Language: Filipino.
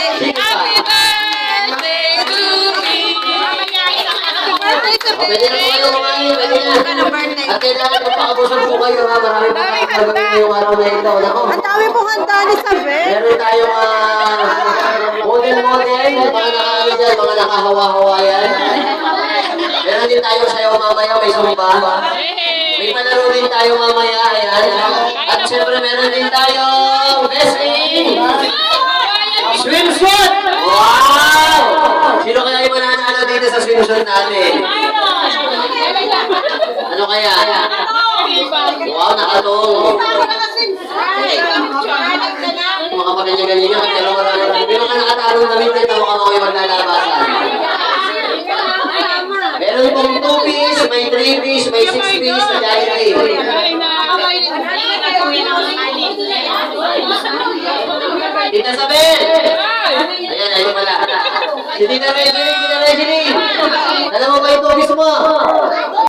Happy birthday to me. Pwede na po kayo kumain, pwede na. At kailangan magpakabusan po kayo ha. Marami po tayong gagawin ngayong araw na ito. Nako. Ang dami pong handa ni Sabet. Meron tayong model, mga nakaano dyan, mga nakahawa-hawa yan. Meron din tayong sayaw mamaya, may sumba. May panalo din tayo mamaya, ayan. At syempre meron din tayong best in swimsuit! Wow! Sino kaya yung mananalo dito sa swimsuit natin? Ano kaya? Wow, nakatong. Mga kapaganya-ganya, pero ka nakatarong damit na ito, mukhang ako'y maglalabasan. Meron pong 2-piece, may 3-piece, may 6-piece na Jollibee. Tita Sabel! Ayan, ayun pala. Si Tita Regine, Tita Regine! Alam mo ba yung 2-piece mo?